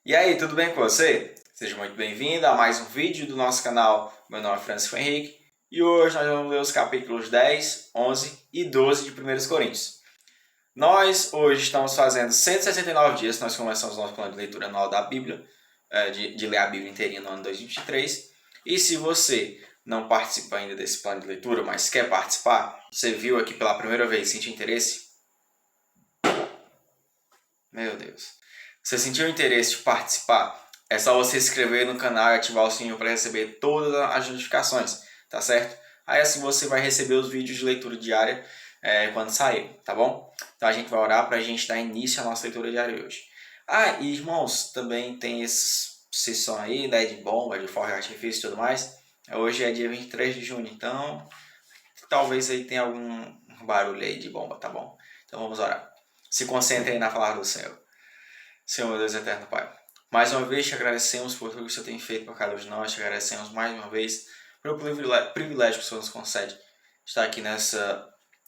E aí, tudo bem com você? Seja muito bem-vindo a mais um vídeo do nosso canal. Meu nome é Francisco Henrique e hoje nós vamos ler os capítulos 10, 11 e 12 de 1 Coríntios. Nós hoje estamos fazendo 169 dias que nós começamos o nosso plano de leitura anual da Bíblia, de ler a Bíblia inteirinha no ano 2023. E se você não participa ainda desse plano de leitura, mas quer participar, você viu aqui pela primeira vez e sentiu interesse? Meu Deus. Você sentiu interesse de participar? É só você se inscrever no canal e ativar o sininho para receber todas as notificações, tá certo? Aí assim você vai receber os vídeos de leitura diária quando sair, tá bom? Então a gente vai orar para a gente dar início à nossa leitura diária hoje. Ah, e irmãos, também tem essa sessão aí, né, de bomba, de fogo de artifício e tudo mais. Hoje é dia 23 de junho, então talvez aí tenha algum barulho aí de bomba, tá bom? Então vamos orar. Se concentre aí na palavra do Senhor. Senhor, meu Deus eterno Pai, mais uma vez te agradecemos por tudo que o Senhor tem feito por cada um de nós, te agradecemos mais uma vez pelo privilégio que o Senhor nos concede estar aqui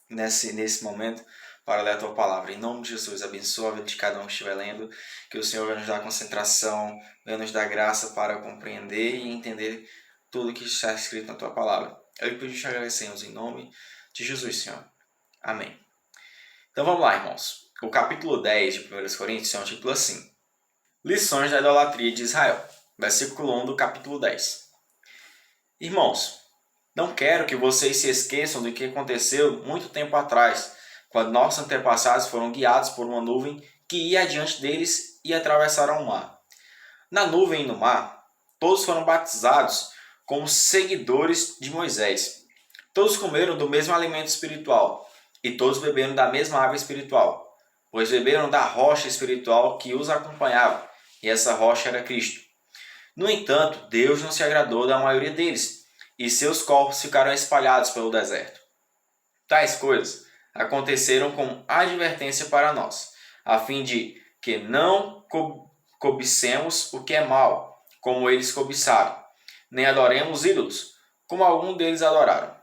nesse momento para ler a Tua Palavra. Em nome de Jesus, abençoa a vida de cada um que estiver lendo, que o Senhor vai nos dar concentração, vai nos dar graça para compreender e entender tudo que está escrito na Tua Palavra. Eu e te agradecemos em nome de Jesus, Senhor. Amém. Então vamos lá, irmãos. O capítulo 10 de 1 Coríntios é um título assim: Lições da idolatria de Israel. Versículo 1 do capítulo 10. Irmãos, não quero que vocês se esqueçam do que aconteceu muito tempo atrás, quando nossos antepassados foram guiados por uma nuvem que ia adiante deles e atravessaram o mar. Na nuvem e no mar, todos foram batizados como seguidores de Moisés. Todos comeram do mesmo alimento espiritual e todos beberam da mesma água espiritual, pois beberam da rocha espiritual que os acompanhava, e essa rocha era Cristo. No entanto, Deus não se agradou da maioria deles, e seus corpos ficaram espalhados pelo deserto. Tais coisas aconteceram como advertência para nós, a fim de que não cobicemos o que é mal, como eles cobiçaram, nem adoremos ídolos, como alguns deles adoraram.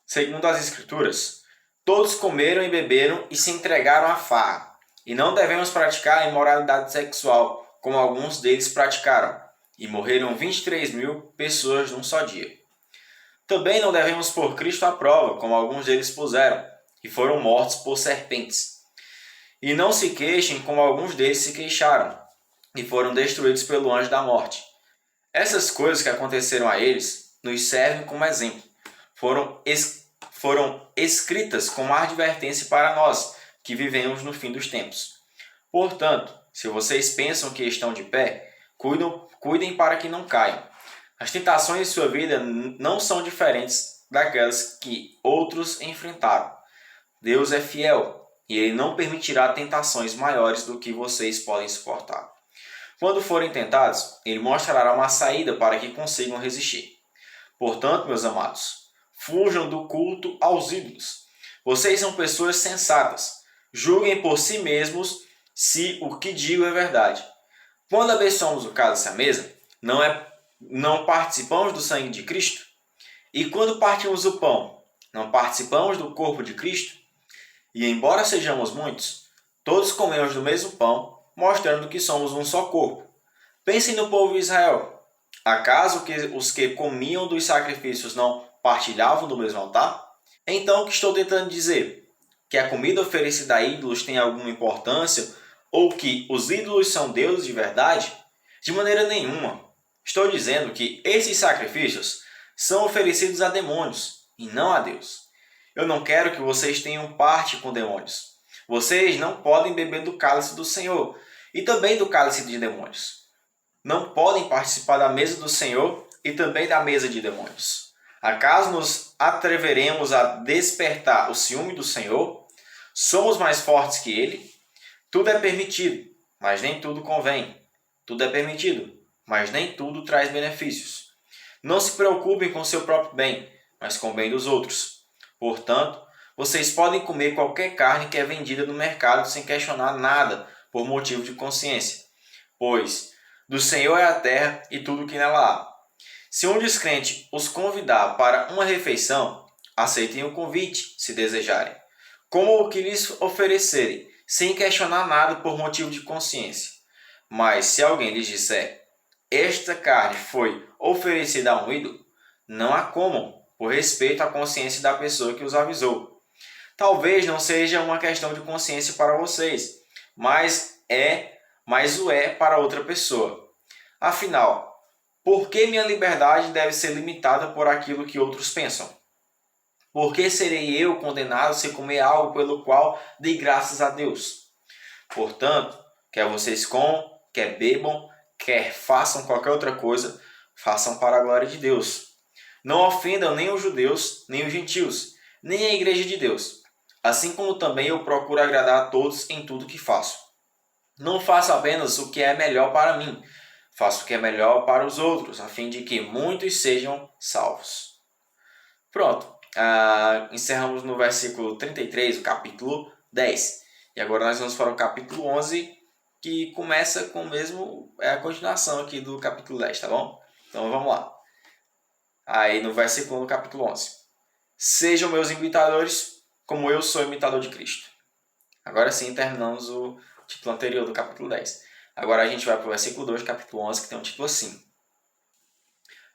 Segundo as Escrituras, todos comeram e beberam e se entregaram à farra, e não devemos praticar a imoralidade sexual, como alguns deles praticaram, e morreram 23.000 pessoas num só dia. Também não devemos pôr Cristo à prova, como alguns deles puseram, e foram mortos por serpentes. E não se queixem, como alguns deles se queixaram, e foram destruídos pelo anjo da morte. Essas coisas que aconteceram a eles nos servem como exemplo. Foram escritas como advertência para nós, que vivemos no fim dos tempos. Portanto, se vocês pensam que estão de pé, cuidem para que não caiam. As tentações de sua vida não são diferentes daquelas que outros enfrentaram. Deus é fiel e Ele não permitirá tentações maiores do que vocês podem suportar. Quando forem tentados, Ele mostrará uma saída para que consigam resistir. Portanto, meus amados, fujam do culto aos ídolos. Vocês são pessoas sensatas. Julguem por si mesmos se o que digo é verdade. Quando abençoamos o cálice à mesa, não participamos do sangue de Cristo? E quando partimos o pão, não participamos do corpo de Cristo? E embora sejamos muitos, todos comemos do mesmo pão, mostrando que somos um só corpo. Pensem no povo de Israel. Acaso os que comiam dos sacrifícios não partilhavam do mesmo altar? Então o que estou tentando dizer? Que a comida oferecida a ídolos tem alguma importância ou que os ídolos são deuses de verdade? De maneira nenhuma. Estou dizendo que esses sacrifícios são oferecidos a demônios e não a Deus. Eu não quero que vocês tenham parte com demônios. Vocês não podem beber do cálice do Senhor e também do cálice de demônios. Não podem participar da mesa do Senhor e também da mesa de demônios. Acaso nos atreveremos a despertar o ciúme do Senhor? Somos mais fortes que Ele? Tudo é permitido, mas nem tudo convém. Tudo é permitido, mas nem tudo traz benefícios. Não se preocupem com o seu próprio bem, mas com o bem dos outros. Portanto, vocês podem comer qualquer carne que é vendida no mercado sem questionar nada por motivo de consciência, pois do Senhor é a terra e tudo o que nela há. Se um descrente os convidar para uma refeição, aceitem o convite, se desejarem, como o que lhes oferecerem, sem questionar nada por motivo de consciência. Mas se alguém lhes disser, esta carne foi oferecida a um ídolo, não a comam, por respeito à consciência da pessoa que os avisou. Talvez não seja uma questão de consciência para vocês, mas o é para outra pessoa. Afinal, por que minha liberdade deve ser limitada por aquilo que outros pensam? Por que serei eu condenado se comer algo pelo qual dei graças a Deus? Portanto, quer vocês comam, quer bebam, quer façam qualquer outra coisa, façam para a glória de Deus. Não ofendam nem os judeus, nem os gentios, nem a igreja de Deus. Assim como também eu procuro agradar a todos em tudo que faço. Não faço apenas o que é melhor para mim, faço o que é melhor para os outros, a fim de que muitos sejam salvos. Pronto, encerramos no versículo 33, o capítulo 10. E agora nós vamos para o capítulo 11, que começa com o mesmo, a continuação aqui do capítulo 10, tá bom? Então vamos lá. Aí no versículo 1 do capítulo 11. Sejam meus imitadores, como eu sou imitador de Cristo. Agora sim terminamos o título anterior do capítulo 10. Agora a gente vai para o versículo 2 do capítulo 11, que tem um título assim.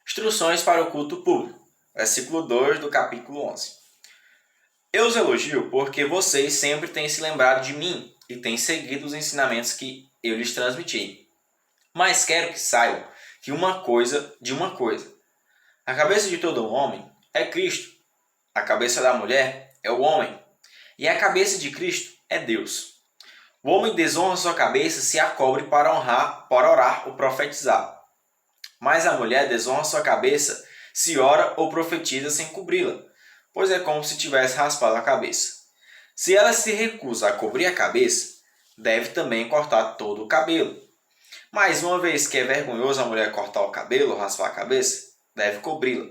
Instruções para o culto público. Versículo 2 do capítulo 11. Eu os elogio porque vocês sempre têm se lembrado de mim e têm seguido os ensinamentos que eu lhes transmiti. Mas quero que saibam que uma coisa. A cabeça de todo homem é Cristo. A cabeça da mulher é o homem. E a cabeça de Cristo é Deus. O homem desonra sua cabeça se a cobre para orar ou profetizar. Mas a mulher desonra sua cabeça se ora ou profetiza sem cobri-la, pois é como se tivesse raspado a cabeça. Se ela se recusa a cobrir a cabeça, deve também cortar todo o cabelo. Mas uma vez que é vergonhoso a mulher cortar o cabelo ou raspar a cabeça, deve cobri-la.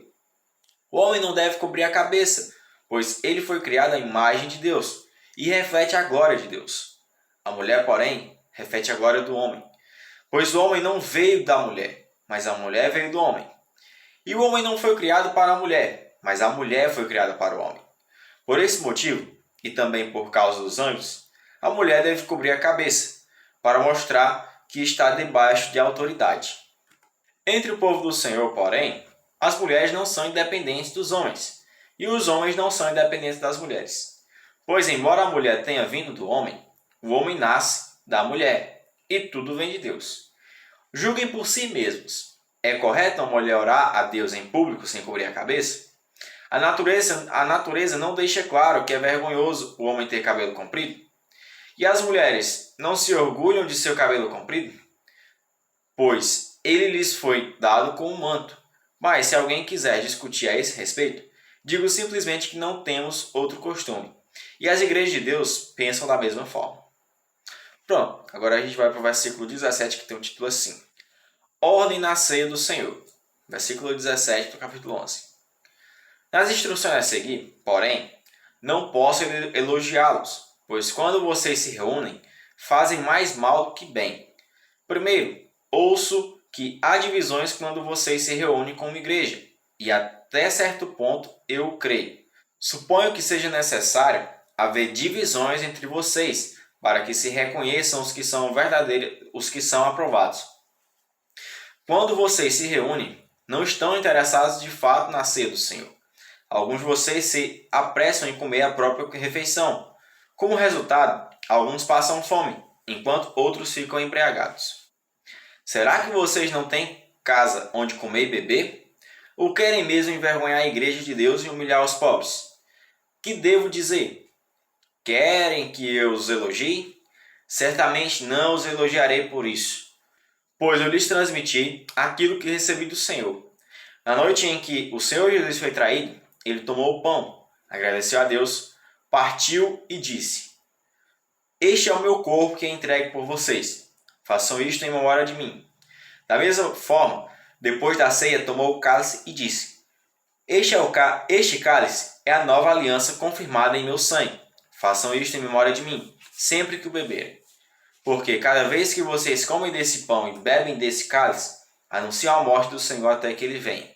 O homem não deve cobrir a cabeça, pois ele foi criado à imagem de Deus e reflete a glória de Deus. A mulher, porém, reflete a glória do homem, pois o homem não veio da mulher, mas a mulher veio do homem. E o homem não foi criado para a mulher, mas a mulher foi criada para o homem. Por esse motivo, e também por causa dos anjos, a mulher deve cobrir a cabeça, para mostrar que está debaixo de autoridade. Entre o povo do Senhor, porém, as mulheres não são independentes dos homens, e os homens não são independentes das mulheres. Pois, embora a mulher tenha vindo do homem, o homem nasce da mulher, e tudo vem de Deus. Julguem por si mesmos. É correto uma mulher orar a Deus em público sem cobrir a cabeça? A natureza não deixa claro que é vergonhoso o homem ter cabelo comprido? E as mulheres não se orgulham de seu cabelo comprido? Pois ele lhes foi dado com um manto. Mas se alguém quiser discutir a esse respeito, digo simplesmente que não temos outro costume. E as igrejas de Deus pensam da mesma forma. Pronto, agora a gente vai para o versículo 17, que tem um título assim. Ordem na ceia do Senhor. Versículo 17 do capítulo 11. Nas instruções a seguir, porém, não posso elogiá-los, pois quando vocês se reúnem, fazem mais mal do que bem. Primeiro, ouço que há divisões quando vocês se reúnem como igreja, e até certo ponto eu creio. Suponho que seja necessário haver divisões entre vocês, para que se reconheçam os que são verdadeiros, os que são aprovados. Quando vocês se reúnem, não estão interessados de fato na ceia do Senhor. Alguns de vocês se apressam em comer a própria refeição. Como resultado, alguns passam fome, enquanto outros ficam embriagados. Será que vocês não têm casa onde comer e beber? Ou querem mesmo envergonhar a igreja de Deus e humilhar os pobres? Que devo dizer? Querem que eu os elogie? Certamente não os elogiarei por isso, pois eu lhes transmiti aquilo que recebi do Senhor. Na noite em que o Senhor Jesus foi traído, ele tomou o pão, agradeceu a Deus, partiu e disse: Este é o meu corpo que é entregue por vocês. Façam isto em memória de mim. Da mesma forma, depois da ceia, tomou o cálice e disse: Este cálice é a nova aliança confirmada em meu sangue. Façam isto em memória de mim, sempre que o beberem. Porque cada vez que vocês comem desse pão e bebem desse cálice, anunciam a morte do Senhor até que ele venha.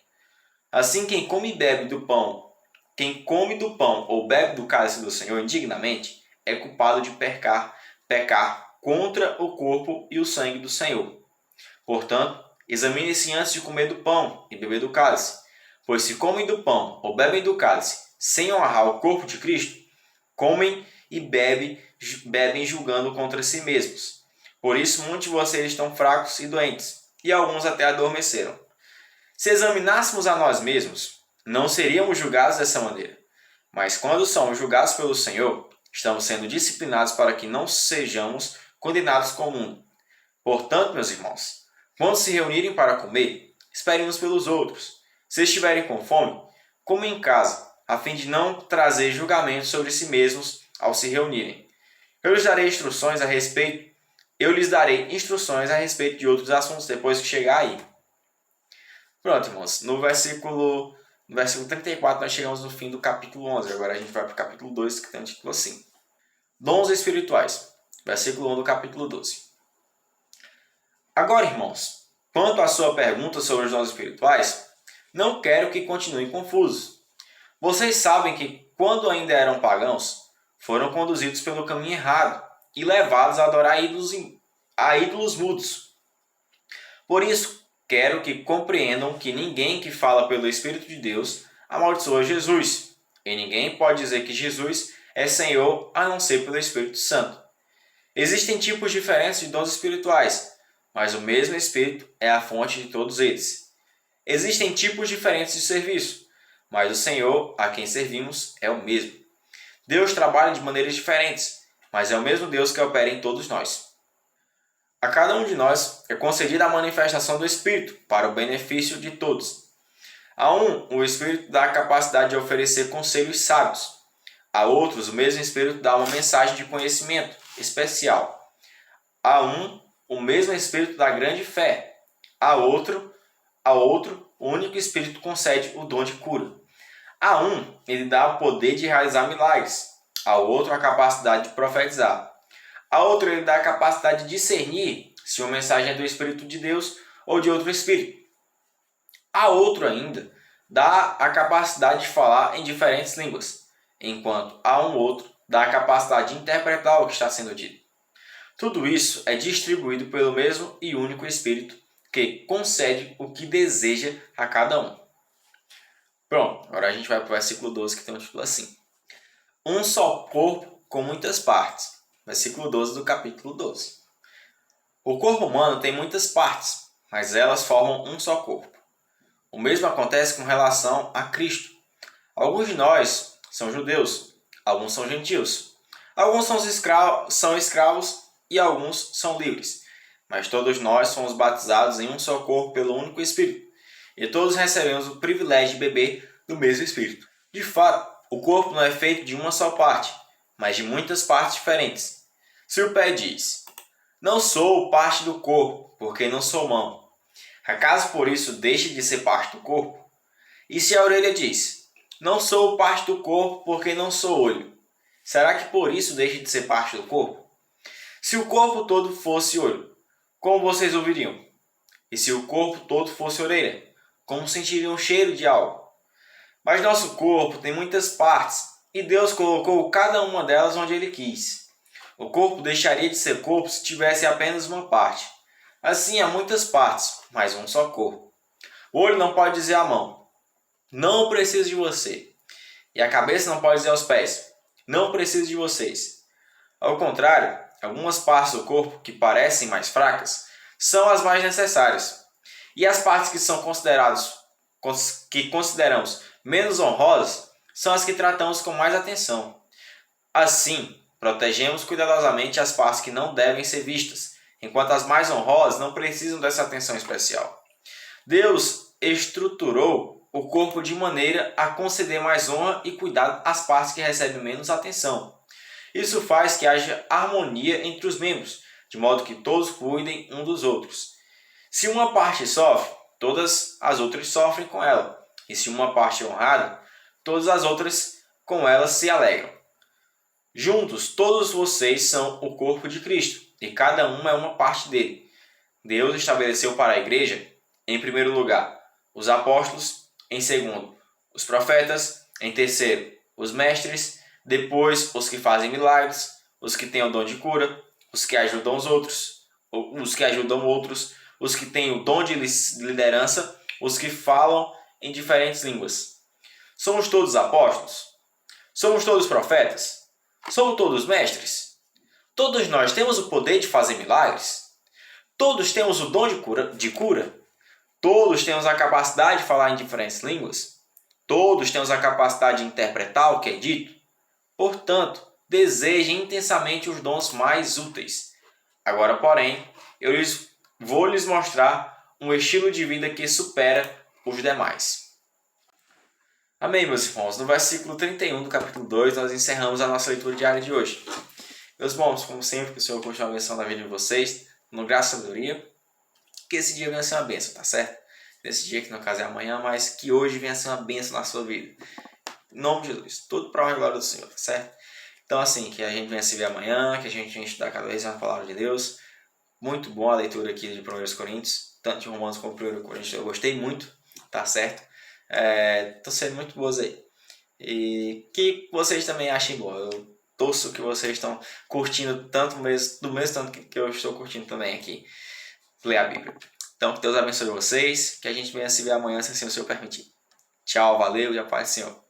Assim, quem come do pão ou bebe do cálice do Senhor indignamente, é culpado de pecar contra o corpo e o sangue do Senhor. Portanto, examine-se antes de comer do pão e beber do cálice, pois se comem do pão ou bebem do cálice sem honrar o corpo de Cristo, comem e bebem julgando contra si mesmos. Por isso muitos de vocês estão fracos e doentes, e alguns até adormeceram. Se examinássemos a nós mesmos, não seríamos julgados dessa maneira. Mas quando somos julgados pelo Senhor, estamos sendo disciplinados para que não sejamos condenados com o mundo. Portanto, meus irmãos, quando se reunirem para comer, esperem uns pelos outros. Se estiverem com fome, comam em casa, a fim de não trazer julgamento sobre si mesmos ao se reunirem. Eu lhes darei instruções a respeito de outros assuntos depois que chegar aí. Pronto, irmãos. No versículo 34 nós chegamos no fim do capítulo 11. Agora a gente vai para o capítulo 2, que tem um título assim: Dons espirituais. Versículo 1 do capítulo 12. Agora, irmãos, quanto à sua pergunta sobre os dons espirituais, não quero que continuem confusos. Vocês sabem que, quando ainda eram pagãos, foram conduzidos pelo caminho errado e levados a adorar ídolos mudos. Por isso, quero que compreendam que ninguém que fala pelo Espírito de Deus amaldiçoa Jesus, e ninguém pode dizer que Jesus é Senhor a não ser pelo Espírito Santo. Existem tipos diferentes de dons espirituais, mas o mesmo Espírito é a fonte de todos eles. Existem tipos diferentes de serviço, mas o Senhor a quem servimos é o mesmo. Deus trabalha de maneiras diferentes, mas é o mesmo Deus que opera em todos nós. A cada um de nós é concedida a manifestação do Espírito para o benefício de todos. A um, o Espírito dá a capacidade de oferecer conselhos sábios. A outros, o mesmo Espírito dá uma mensagem de conhecimento especial. A um, o mesmo Espírito dá grande fé. A outro, o único Espírito concede o dom de cura. A um, ele dá o poder de realizar milagres. A outro, a capacidade de profetizar. A outro, ele dá a capacidade de discernir se uma mensagem é do Espírito de Deus ou de outro Espírito. A outro ainda dá a capacidade de falar em diferentes línguas, enquanto a um outro dá a capacidade de interpretar o que está sendo dito. Tudo isso é distribuído pelo mesmo e único Espírito, que concede o que deseja a cada um. Pronto, agora a gente vai para o versículo 12, que tem um título assim: Um só corpo com muitas partes. Versículo 12 do capítulo 12. O corpo humano tem muitas partes, mas elas formam um só corpo. O mesmo acontece com relação a Cristo. Alguns de nós são judeus, alguns são gentios, alguns são escravos e alguns são livres. Mas todos nós somos batizados em um só corpo pelo único Espírito, e todos recebemos o privilégio de beber do mesmo Espírito. De fato, o corpo não é feito de uma só parte, mas de muitas partes diferentes. Se o pé diz: não sou parte do corpo, porque não sou mão, acaso por isso deixe de ser parte do corpo? E se a orelha diz: não sou parte do corpo, porque não sou olho, será que por isso deixe de ser parte do corpo? Se o corpo todo fosse olho, como vocês ouviriam? E se o corpo todo fosse orelha, como sentiriam o cheiro de algo? Mas nosso corpo tem muitas partes, e Deus colocou cada uma delas onde Ele quis. O corpo deixaria de ser corpo se tivesse apenas uma parte. Assim, há muitas partes, mas um só corpo. O olho não pode dizer à mão: não preciso de você. E a cabeça não pode dizer aos pés: não preciso de vocês. Ao contrário, algumas partes do corpo que parecem mais fracas são as mais necessárias. E as partes que consideramos menos honrosas são as que tratamos com mais atenção. Assim, protegemos cuidadosamente as partes que não devem ser vistas, enquanto as mais honrosas não precisam dessa atenção especial. Deus estruturou o corpo de maneira a conceder mais honra e cuidado às partes que recebem menos atenção. Isso faz que haja harmonia entre os membros, de modo que todos cuidem um dos outros. Se uma parte sofre, todas as outras sofrem com ela. E se uma parte é honrada, todas as outras com ela se alegram. Juntos, todos vocês são o corpo de Cristo, e cada um é uma parte dele. Deus estabeleceu para a igreja, em primeiro lugar, os apóstolos, em segundo, os profetas, em terceiro, os mestres, depois os que fazem milagres, os que têm o dom de cura, os que ajudam os outros, os que têm o dom de liderança, os que falam em diferentes línguas. Somos todos apóstolos? Somos todos profetas? Somos todos mestres? Todos nós temos o poder de fazer milagres? Todos temos o dom de cura? Todos temos a capacidade de falar em diferentes línguas? Todos temos a capacidade de interpretar o que é dito? Portanto, desejem intensamente os dons mais úteis. Agora, porém, vou lhes mostrar um estilo de vida que supera os demais. Amém, meus irmãos? No versículo 31 do capítulo 2, nós encerramos a nossa leitura diária de hoje. Meus irmãos, como sempre, que o Senhor continue abençoando a vida de vocês, no graça e sabedoria, que esse dia venha ser uma bênção, tá certo? Nesse dia, que no caso é amanhã, mas que hoje venha ser uma bênção na sua vida. Em nome de Jesus, tudo para a glória do Senhor, tá certo? Então, assim, que a gente venha se ver amanhã, que a gente venha estudar cada vez mais a palavra de Deus. Muito boa a leitura aqui de 1 Coríntios, tanto de Romanos como de 1 Coríntios, eu gostei muito, tá certo? Estão sendo muito boas aí. E que vocês também achem bom. Eu torço que vocês estão curtindo do mesmo tanto que eu estou curtindo também aqui, ler a Bíblia. Então, que Deus abençoe vocês, que a gente venha se ver amanhã, se assim o Senhor permitir. Tchau, valeu e a paz do Senhor.